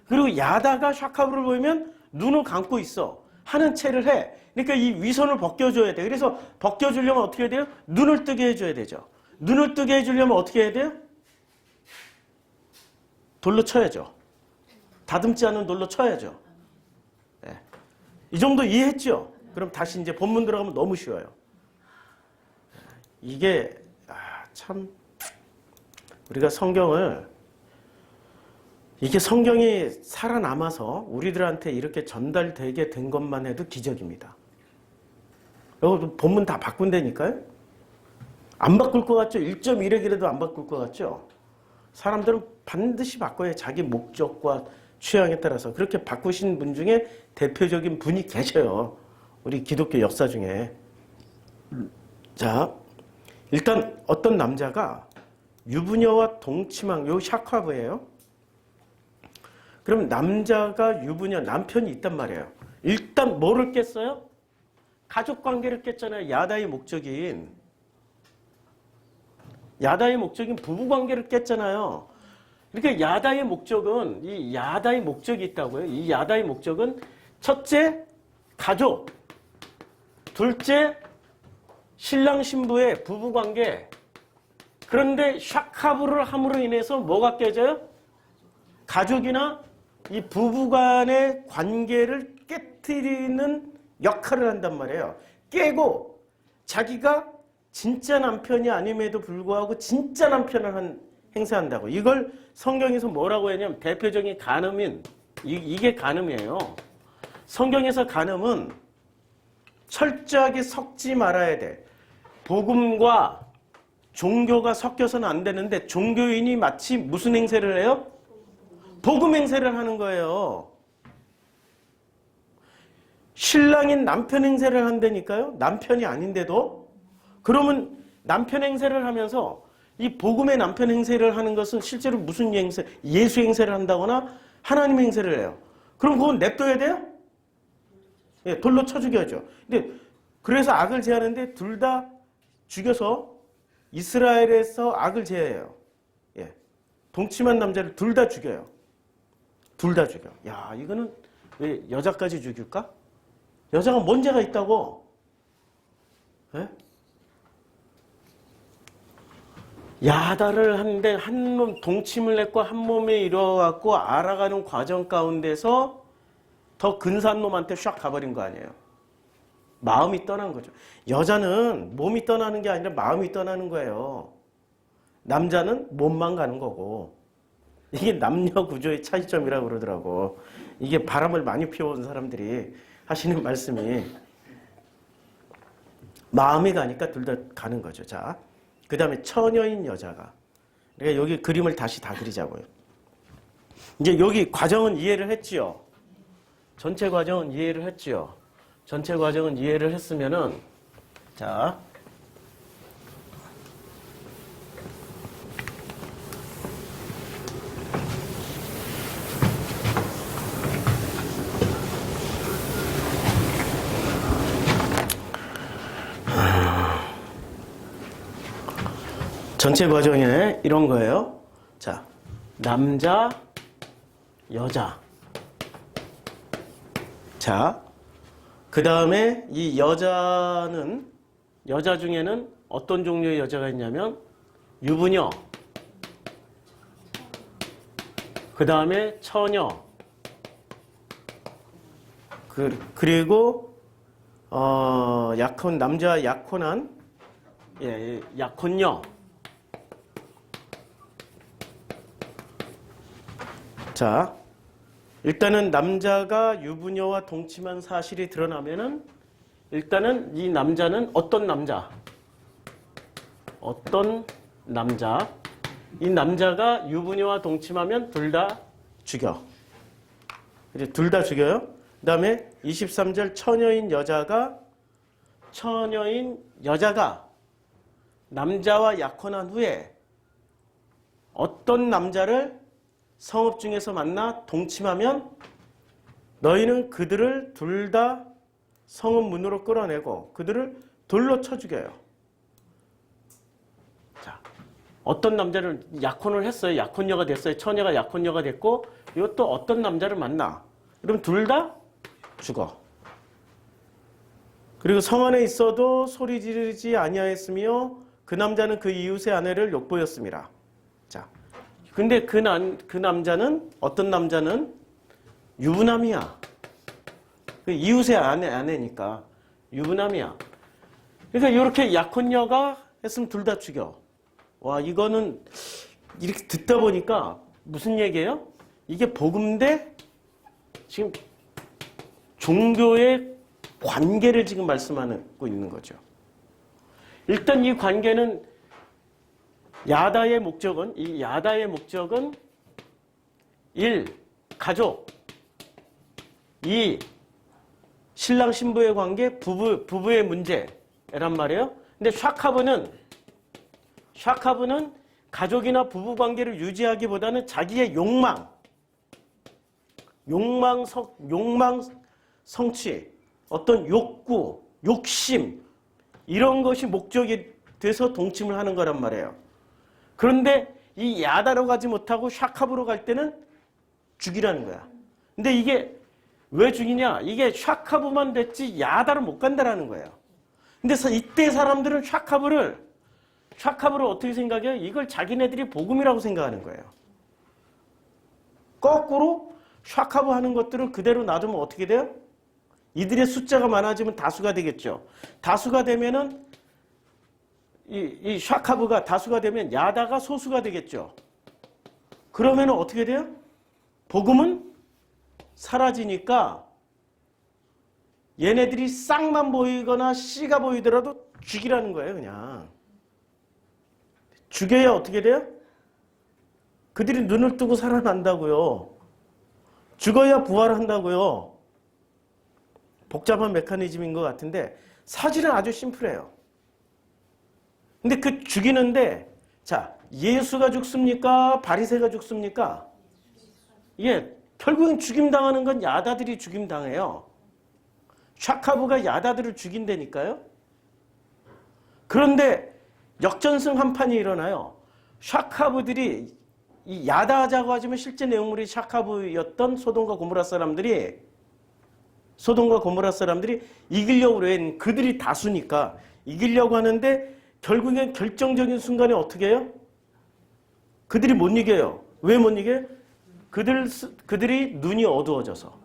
그리고 야다가 샤카브를 보이면 눈을 감고 있어. 하는 채를 해. 그러니까 이 위선을 벗겨줘야 돼. 그래서 벗겨주려면 어떻게 해야 돼요? 눈을 뜨게 해줘야 되죠. 눈을 뜨게 해주려면 어떻게 해야 돼요? 돌로 쳐야죠. 다듬지 않은 돌로 쳐야죠. 네. 이 정도 이해했죠? 그럼 다시 이제 본문 들어가면 너무 쉬워요. 이게 참 우리가 이게 성경이 살아남아서 우리들한테 이렇게 전달되게 된 것만 해도 기적입니다. 여기 본문 다 바꾼다니까요? 안 바꿀 것 같죠? 1.1핵이라도 안 바꿀 것 같죠? 사람들은 반드시 바꿔야 자기 목적과 취향에 따라서 그렇게 바꾸신 분 중에 대표적인 분이 계셔요. 우리 기독교 역사 중에. 자, 일단 어떤 남자가 유부녀와 동침한 요 샤카브예요. 그럼 남자가 유부녀, 남편이 있단 말이에요. 일단 뭐를 깼어요? 가족관계를 깼잖아요. 야다의 목적인 부부관계를 깼잖아요. 그러니까 야다의 목적은 이 야다의 목적이 있다고요. 이 야다의 목적은 첫째, 가족. 둘째, 신랑 신부의 부부관계. 그런데 샤카브를 함으로 인해서 뭐가 깨져요? 가족이나 이 부부간의 관계를 깨트리는 역할을 한단 말이에요. 깨고 자기가 진짜 남편이 아님에도 불구하고 진짜 남편을 행세한다고. 이걸 성경에서 뭐라고 했냐면 대표적인 간음인, 이게 간음이에요. 성경에서 간음은 철저하게 섞지 말아야 돼. 복음과 종교가 섞여서는 안 되는데 종교인이 마치 무슨 행세를 해요? 복음 행세를 하는 거예요. 신랑인 남편 행세를 한다니까요. 남편이 아닌데도. 그러면 남편 행세를 하면서 이 복음의 남편 행세를 하는 것은 실제로 무슨 행세? 예수 행세를 한다거나 하나님 행세를 해요. 그럼 그건 냅둬야 돼요? 예, 돌로 쳐 죽여야죠. 근데 그래서 악을 제하는데 둘 다 죽여서 이스라엘에서 악을 제해요. 예. 동침한 남자를 둘 다 죽여요. 둘 다 죽여. 야, 이거는 왜 여자까지 죽일까? 여자가 뭔 죄가 있다고? 예? 야다를 하는데 한 놈 동침을 했고 한 몸에 이뤄갖고 알아가는 과정 가운데서 더 근사한 놈한테 샥 가버린 거 아니에요. 마음이 떠난 거죠. 여자는 몸이 떠나는 게 아니라 마음이 떠나는 거예요. 남자는 몸만 가는 거고. 이게 남녀 구조의 차이점이라고 그러더라고. 이게 바람을 많이 피워온 사람들이 하시는 말씀이 마음이 가니까 둘 다 가는 거죠. 자, 그 다음에 처녀인 여자가. 그러니까 여기 그림을 다시 다 그리자고요. 이제 여기 과정은 이해를 했지요. 전체 과정은 이해를 했지요. 전체 과정은 이해를 했으면은 자. 전체 과정에 이런 거예요. 자, 남자, 여자. 자, 그 다음에 이 여자 중에는 어떤 종류의 여자가 있냐면 유부녀, 그 다음에 처녀, 그리고 남자 약혼한 약혼녀. 자, 일단은 남자가 유부녀와 동침한 사실이 드러나면은 일단은 이 남자는 어떤 남자? 이 남자가 유부녀와 동침하면 둘 다 죽여. 이제 둘 다 죽여요. 그 다음에 23절 처녀인 여자가 남자와 약혼한 후에 어떤 남자를 성읍 중에서 만나 동침하면 너희는 그들을 둘 다 성읍 문으로 끌어내고 그들을 돌로 쳐 죽여요. 자, 어떤 남자를 약혼을 했어요. 약혼녀가 됐어요. 처녀가 약혼녀가 됐고 이것도 어떤 남자를 만나. 그럼 둘 다 죽어. 그리고 성 안에 있어도 소리 지르지 아니하였으며 그 남자는 그 이웃의 아내를 욕보였습니다. 자, 근데 그 남자는 어떤 남자는 유부남이야. 그 이웃의 아내니까 유부남이야. 그러니까 이렇게 약혼녀가 했으면 둘 다 죽여. 와, 이거는 이렇게 듣다 보니까 무슨 얘기예요? 이게 복음 대 지금 종교의 관계를 지금 말씀하고 있는 거죠. 일단 이 관계는 야다의 목적은 1. 가족 2. 신랑 신부의 관계, 부부의 문제란 말이에요. 근데 샤카브는 가족이나 부부 관계를 유지하기보다는 자기의 욕망 성취, 어떤 욕구, 욕심 이런 것이 목적이 돼서 동침을 하는 거란 말이에요. 그런데 이 야다로 가지 못하고 샤캅으로 갈 때는 죽이라는 거야. 근데 이게 왜 죽이냐? 이게 샤캅만 됐지 야다로 못 간다라는 거예요. 근데 이때 사람들은 샤캅을 어떻게 생각해요? 이걸 자기네들이 복음이라고 생각하는 거예요. 거꾸로 샤캅 하는 것들을 그대로 놔두면 어떻게 돼요? 이들의 숫자가 많아지면 다수가 되겠죠. 다수가 되면은 이 샤카브가 다수가 되면 야다가 소수가 되겠죠. 그러면 어떻게 돼요? 복음은 사라지니까 얘네들이 쌍만 보이거나 씨가 보이더라도 죽이라는 거예요. 그냥 죽여야 어떻게 돼요? 그들이 눈을 뜨고 살아난다고요. 죽어야 부활한다고요. 복잡한 메커니즘인 것 같은데 사실은 아주 심플해요. 근데 그 죽이는데 자, 예수가 죽습니까? 바리새가 죽습니까? 예, 결국엔 죽임당하는 건 야다들이 죽임당해요. 샤카브가 야다들을 죽인다니까요. 그런데 역전승 한 판이 일어나요. 샤카브들이 이 야다하자고 하지만 실제 내용물이 샤카브였던 소돔과 고모라 사람들이 이기려고 그래. 그들이 다수니까 이기려고 하는데 결국엔 결정적인 순간에 어떻게 해요? 그들이 못 이겨요. 왜 못 이겨요? 그들이 눈이 어두워져서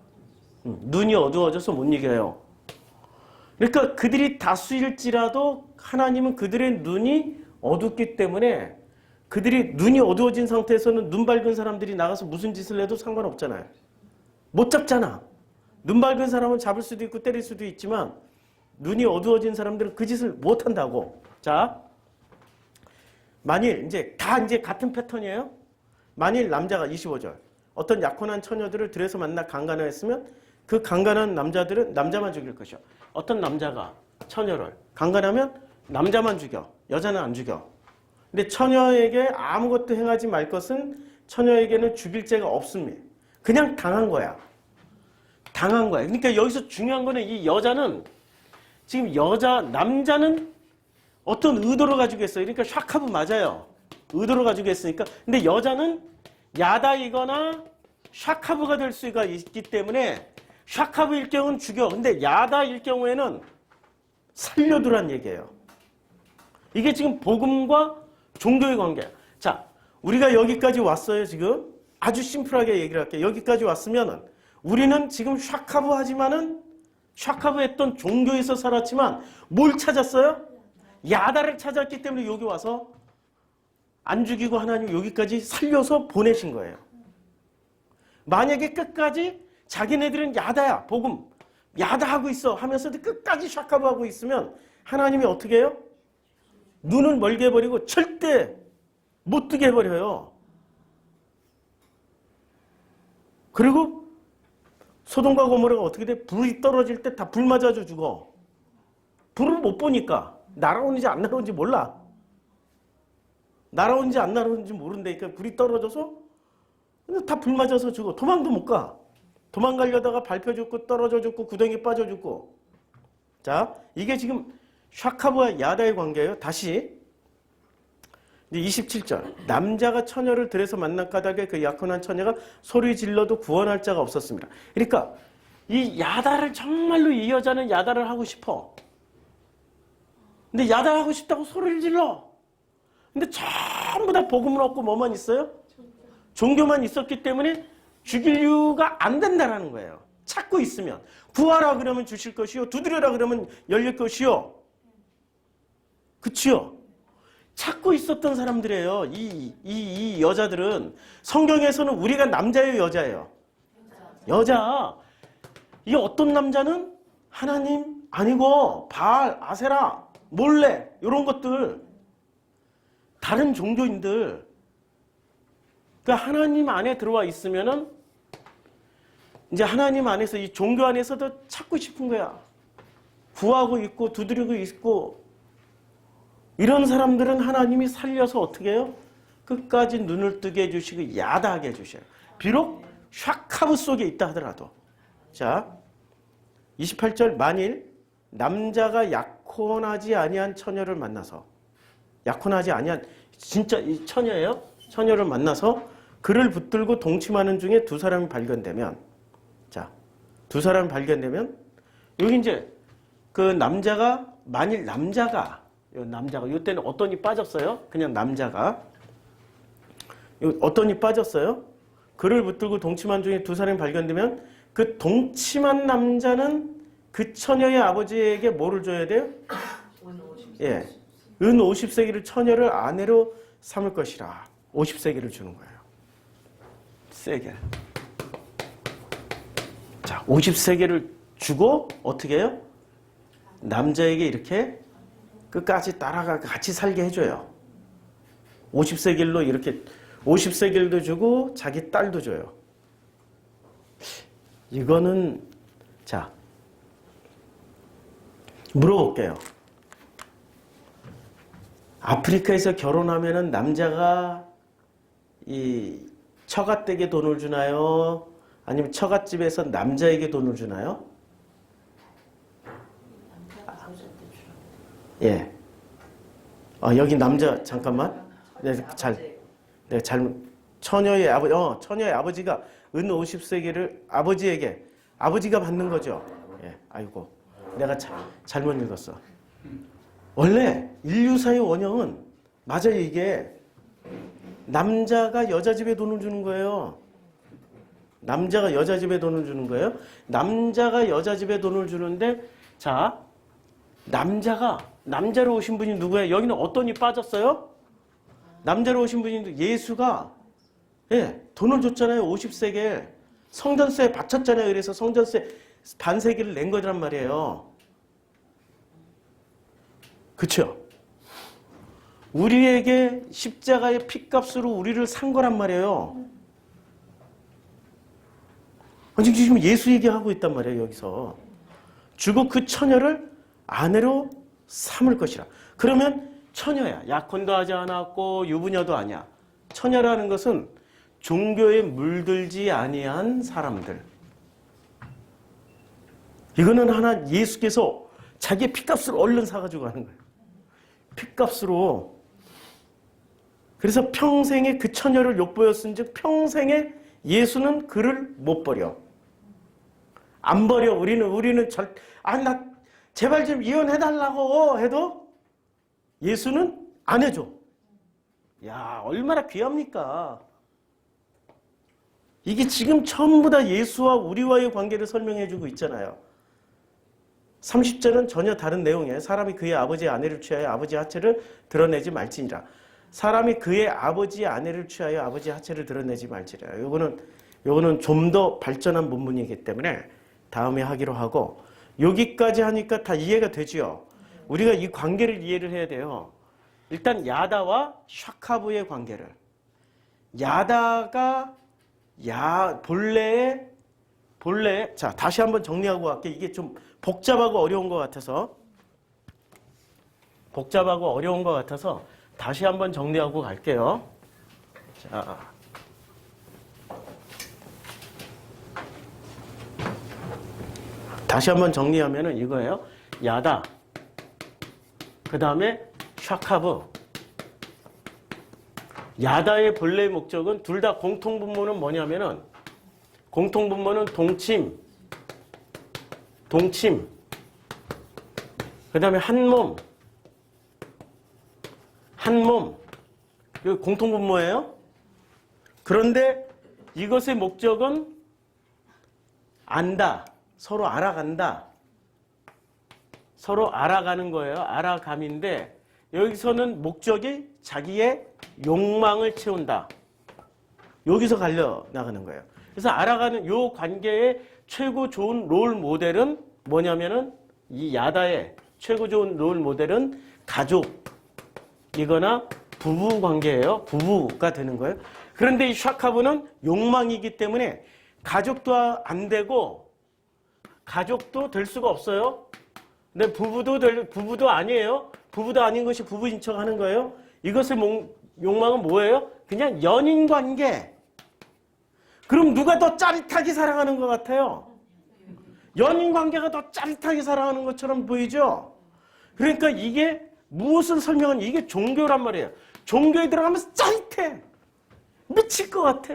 못 이겨요. 그러니까 그들이 다수일지라도 하나님은 그들의 눈이 어둡기 때문에 그들이 눈이 어두워진 상태에서는 눈 밝은 사람들이 나가서 무슨 짓을 해도 상관없잖아요. 못 잡잖아. 눈 밝은 사람은 잡을 수도 있고 때릴 수도 있지만 눈이 어두워진 사람들은 그 짓을 못 한다고. 자, 만일 이제 같은 패턴이에요. 만일 남자가 25절 어떤 약혼한 처녀들을 들에서 만나 강간하였으면 그 강간한 남자들은 남자만 죽일 것이요. 어떤 남자가 처녀를 강간하면 남자만 죽여. 여자는 안 죽여. 근데 처녀에게 아무것도 행하지 말 것은 처녀에게는 죽일 죄가 없습니다. 그냥 당한 거야. 그러니까 여기서 중요한 거는 이 여자는 지금 남자는 어떤 의도를 가지고 했어요. 그러니까 샤카브 맞아요. 의도를 가지고 했으니까. 근데 여자는 야다이거나 샤카브가 될 수가 있기 때문에 샤카브일 경우는 죽여. 근데 야다일 경우에는 살려두란 얘기예요. 이게 지금 복음과 종교의 관계야. 자, 우리가 여기까지 왔어요. 지금 아주 심플하게 얘기를 할게요. 여기까지 왔으면은 우리는 지금 샤카브 하지만은 샤카브 했던 종교에서 살았지만 뭘 찾았어요? 야다를 찾았기 때문에 여기 와서 안 죽이고 하나님 여기까지 살려서 보내신 거예요. 만약에 끝까지 자기네들은 야다야, 복음, 야다하고 있어 하면서도 끝까지 샤카브 하고 있으면 하나님이 어떻게 해요? 눈을 멀게 해버리고 절대 못 뜨게 해버려요. 그리고 소돔과 고모라가 어떻게 돼? 불이 떨어질 때 다 불 맞아져 죽어. 불을 못 보니까 날아오는지 안 날아오는지 몰라. 날아오는지 안 날아오는지 모른다니까. 불이 떨어져서 다 불 맞아서 죽어. 도망도 못 가. 도망가려다가 밟혀 죽고 떨어져 죽고 구덩이 빠져 죽고. 자, 이게 지금 샤카브와 야다의 관계예요. 다시 27절. 남자가 처녀를 들에서 만난 까닭에 그 약혼한 처녀가 소리 질러도 구원할 자가 없었습니다. 그러니까 이 야다를 정말로 이 여자는 야다를 하고 싶어. 근데 야다하고 싶다고 소리를 질러. 근데 전부 다 복음을 얻고 뭐만 있어요? 종교만 있었기 때문에 죽일 이유가 안 된다라는 거예요. 찾고 있으면. 구하라 그러면 주실 것이요. 두드려라 그러면 열릴 것이요. 그치요? 찾고 있었던 사람들이에요. 이 여자들은. 성경에서는 우리가 남자예요, 여자예요? 여자. 이 어떤 남자는 하나님 아니고 바알, 아세라, 몰래 이런 것들. 다른 종교인들. 그러니까 하나님 안에 들어와 있으면은 이제 하나님 안에서 이 종교 안에서도 찾고 싶은 거야. 구하고 있고 두드리고 있고. 이런 사람들은 하나님이 살려서 어떻게 해요? 끝까지 눈을 뜨게 해주시고 야다하게 해주셔요. 비록 샤카브 속에 있다 하더라도. 자, 28절. 만일 남자가 약혼하지 아니한 처녀를 만나서, 약혼하지 아니한 진짜 이 처녀예요? 처녀를 만나서 그를 붙들고 동침하는 중에 두 사람이 발견되면, 자, 두 사람이 발견되면 여기 이제 그 남자가, 만일 남자가 이때는 어떤 이 빠졌어요? 그냥 남자가 어떤 이 빠졌어요? 그를 붙들고 동침한 중에 두 사람이 발견되면 그 동침한 남자는 그 처녀의 아버지에게 뭐를 줘야 돼요? 예, 은 50세겔을 처녀를 아내로 삼을 것이라. 50세겔을 주는 거예요. 세겔. 자, 50세겔을 주고 어떻게 해요? 남자에게 이렇게 끝까지 따라가 같이 살게 해줘요. 50세겔로 이렇게 50세겔도 주고 자기 딸도 줘요. 이거는 자, 물어볼게요. 아프리카에서 결혼하면은 남자가 이 처갓댁에 돈을 주나요? 아니면 처갓집에서 남자에게 돈을 주나요? 예. 여기 남자, 잠깐만. 내가 잘못. 처녀의 아버지가 은 50세겔을 아버지에게, 아버지가 받는 거죠. 예. 아이고. 내가 잘못 읽었어. 원래 인류사의 원형은, 맞아요, 이게. 남자가 여자 집에 돈을 주는 거예요. 남자가 여자 집에 돈을 주는 거예요. 남자가 여자 집에 돈을 주는데, 자, 남자로 오신 분이 누구예요? 여기는 어떤 이 빠졌어요? 남자로 오신 분이 예수가, 예, 돈을 줬잖아요. 50세겔. 성전세 바쳤잖아요. 그래서 성전세 반세기를 낸 거란 말이에요. 그쵸? 우리에게 십자가의 피값으로 우리를 산 거란 말이에요. 지금 예수 얘기하고 있단 말이에요, 여기서. 주고 그 처녀를 아내로 삼을 것이라. 그러면 처녀야. 약혼도 하지 않았고 유부녀도 아니야. 처녀라는 것은 종교에 물들지 아니한 사람들. 이거는 하나 예수께서 자기의 피값으로 얼른 사가지고 가는 거예요. 피값으로. 그래서 평생에 그 처녀를 욕보였은 즉 평생에 예수는 그를 못 버려. 안 버려. 우리는 나 제발 좀 이혼해달라고 해도 예수는 안 해줘. 야, 얼마나 귀합니까? 이게 지금 전부 다 예수와 우리와의 관계를 설명해주고 있잖아요. 30절은 전혀 다른 내용이에요. 사람이 그의 아버지의 아내를 취하여 아버지의 하체를 드러내지 말지니라. 사람이 그의 아버지의 아내를 취하여 아버지의 하체를 드러내지 말지니라. 요거는 좀 더 발전한 본문이기 때문에 다음에 하기로 하고, 여기까지 하니까 다 이해가 되지요. 우리가 이 관계를 이해를 해야 돼요. 일단 야다와 샤카브의 관계를. 야다가 본래에 자, 다시 한번 정리하고 갈게요. 이게 좀 복잡하고 어려운 것 같아서 다시 한번 정리하고 갈게요. 자, 다시 한번 정리하면은 이거예요. 야다, 그 다음에 샤카브. 야다의 본래의 목적은 둘 다 공통분모는 뭐냐면은 공통분모는 동침, 그 다음에 한몸. 이거 공통분모예요. 그런데 이것의 목적은 안다, 서로 알아간다. 서로 알아가는 거예요. 알아감인데 여기서는 목적이 자기의 욕망을 채운다. 여기서 갈려 나가는 거예요. 그래서 알아가는 요 관계의 최고 좋은 롤 모델은 뭐냐면은 이 야다의 최고 좋은 롤 모델은 가족이거나 부부 관계예요. 부부가 되는 거예요. 그런데 이 샤카브는 욕망이기 때문에 가족도 안 되고 가족도 될 수가 없어요. 근데 부부도 아니에요. 부부도 아닌 것이 부부인 척 하는 거예요. 이것의 욕망은 뭐예요? 그냥 연인 관계. 그럼 누가 더 짜릿하게 사랑하는 것 같아요? 연인 관계가 더 짜릿하게 사랑하는 것처럼 보이죠? 그러니까 이게 무엇을 설명하는, 이게 종교란 말이에요. 종교에 들어가면서 짜릿해. 미칠 것 같아.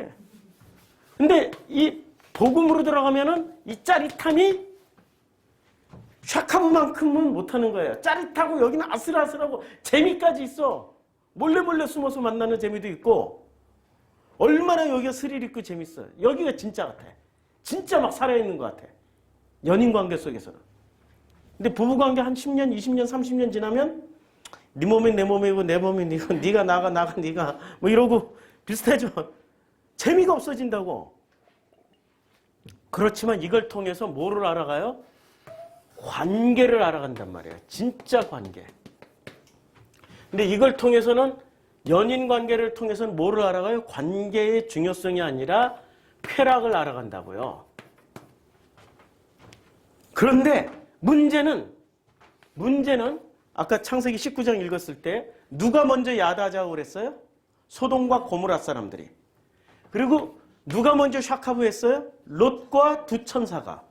근데 이 복음으로 들어가면은 이 짜릿함이 샤카브만큼은 못하는 거예요. 짜릿하고 여기는 아슬아슬하고 재미까지 있어. 몰래 숨어서 만나는 재미도 있고 얼마나 여기가 스릴 있고 재밌어요. 여기가 진짜 같아. 진짜 막 살아있는 것 같아. 연인관계 속에서는. 근데 부부관계 한 10년, 20년, 30년 지나면 네 몸이 내 몸이고 내 몸이 네고 네가 나가 네가 뭐 이러고 비슷해져. 재미가 없어진다고. 그렇지만 이걸 통해서 뭐를 알아가요? 관계를 알아간단 말이에요. 진짜 관계. 근데 이걸 통해서는 연인 관계를 통해서는 뭐를 알아가요? 관계의 중요성이 아니라 쾌락을 알아간다고요. 그런데 문제는 아까 창세기 19장 읽었을 때 누가 먼저 야다자고 그랬어요? 소돔과 고모라 사람들이. 그리고 누가 먼저 샤카브 했어요? 롯과 두 천사가.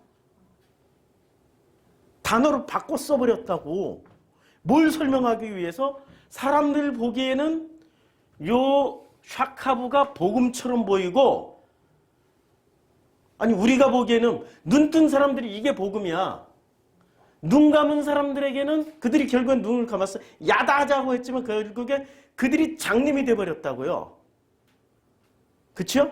단어로 바꿔 써버렸다고. 뭘 설명하기 위해서? 사람들 보기에는 요 샤카브가 복음처럼 보이고, 아니 우리가 보기에는 눈 뜬 사람들이 이게 복음이야. 눈 감은 사람들에게는 그들이 결국엔 눈을 감았어. 야다하자고 했지만 결국에 그들이 장님이 돼버렸다고요. 그쵸?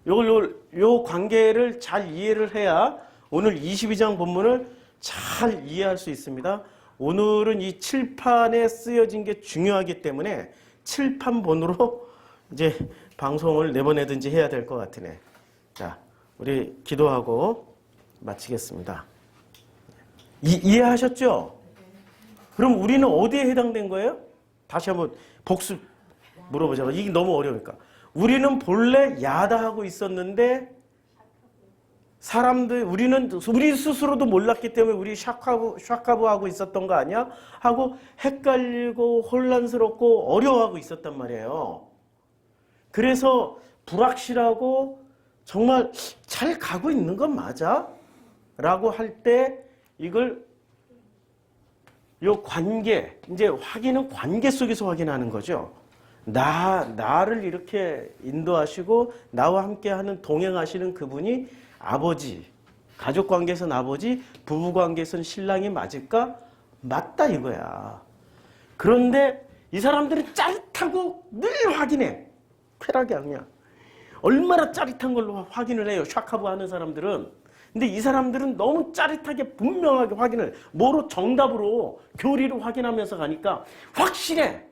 요 관계를 잘 이해를 해야 오늘 22장 본문을 잘 이해할 수 있습니다. 오늘은 이 칠판에 쓰여진 게 중요하기 때문에 칠판본으로 이제 방송을 내보내든지 해야 될 것 같으네. 자, 우리 기도하고 마치겠습니다. 이해하셨죠? 그럼 우리는 어디에 해당된 거예요? 다시 한번 복습 물어보자고. 이게 너무 어려우니까. 우리는 본래 야다하고 있었는데 우리 스스로도 몰랐기 때문에 우리 샤카브하고 있었던 거 아니야? 하고 헷갈리고 혼란스럽고 어려워하고 있었단 말이에요. 그래서 불확실하고 정말 잘 가고 있는 건 맞아? 라고 할 때 이걸 요 관계, 이제 확인은 관계 속에서 확인하는 거죠. 나를 이렇게 인도하시고 나와 함께하는 동행하시는 그분이 아버지, 가족관계에서는 아버지, 부부관계에서는 신랑이 맞을까? 맞다 이거야. 그런데 이 사람들은 짜릿하고 늘 확인해. 쾌락이 아니야. 얼마나 짜릿한 걸로 확인을 해요. 샤카브 하는 사람들은. 근데 이 사람들은 너무 짜릿하게 분명하게 확인을, 뭐로? 정답으로, 교리로 확인하면서 가니까 확실해.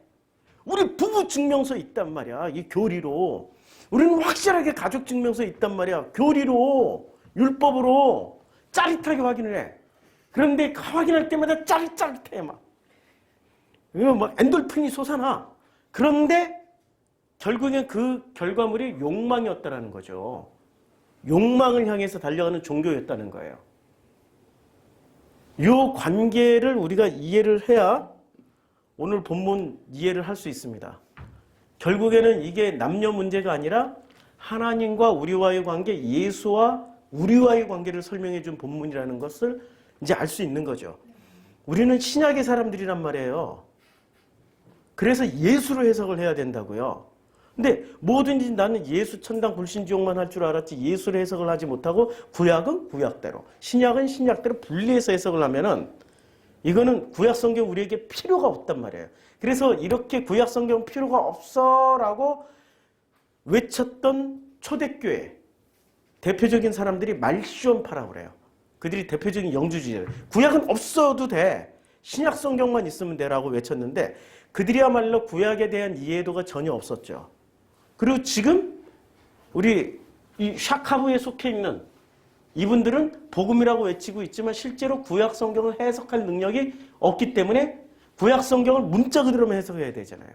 우리 부부 증명서 있단 말이야. 이 교리로. 우리는 확실하게 가족 증명서 있단 말이야. 교리로, 율법으로 짜릿하게 확인을 해. 그런데 확인할 때마다 짜릿해 막. 이거 막 엔돌핀이 솟아나. 그런데 결국엔 그 결과물이 욕망이었다라는 거죠. 욕망을 향해서 달려가는 종교였다는 거예요. 이 관계를 우리가 이해를 해야 오늘 본문 이해를 할 수 있습니다. 결국에는 이게 남녀 문제가 아니라 하나님과 우리와의 관계, 예수와 우리와의 관계를 설명해 준 본문이라는 것을 이제 알 수 있는 거죠. 우리는 신약의 사람들이란 말이에요. 그래서 예수로 해석을 해야 된다고요. 근데 뭐든지 나는 예수 천당 불신지옥만 할 줄 알았지 예수로 해석을 하지 못하고 구약은 구약대로, 신약은 신약대로 분리해서 해석을 하면은 이거는 구약 성경 우리에게 필요가 없단 말이에요. 그래서 이렇게 구약 성경 필요가 없어라고 외쳤던 초대교회 대표적인 사람들이 말시온파라고 그래요. 그들이 대표적인 영주주의예요. 구약은 없어도 돼. 신약 성경만 있으면 돼라고 외쳤는데 그들이야말로 구약에 대한 이해도가 전혀 없었죠. 그리고 지금 우리 이 샤카부에 속해 있는 이분들은 복음이라고 외치고 있지만 실제로 구약 성경을 해석할 능력이 없기 때문에 구약 성경을 문자 그대로만 해석해야 되잖아요.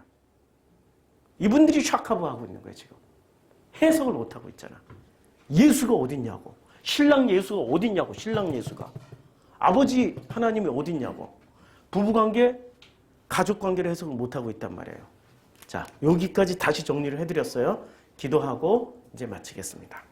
이분들이 샤카부하고 있는 거예요, 지금. 해석을 못하고 있잖아. 예수가 어딨냐고. 신랑 예수가 어딨냐고, 신랑 예수가. 아버지 하나님이 어딨냐고. 부부관계, 가족관계를 해석을 못하고 있단 말이에요. 자, 여기까지 다시 정리를 해드렸어요. 기도하고 이제 마치겠습니다.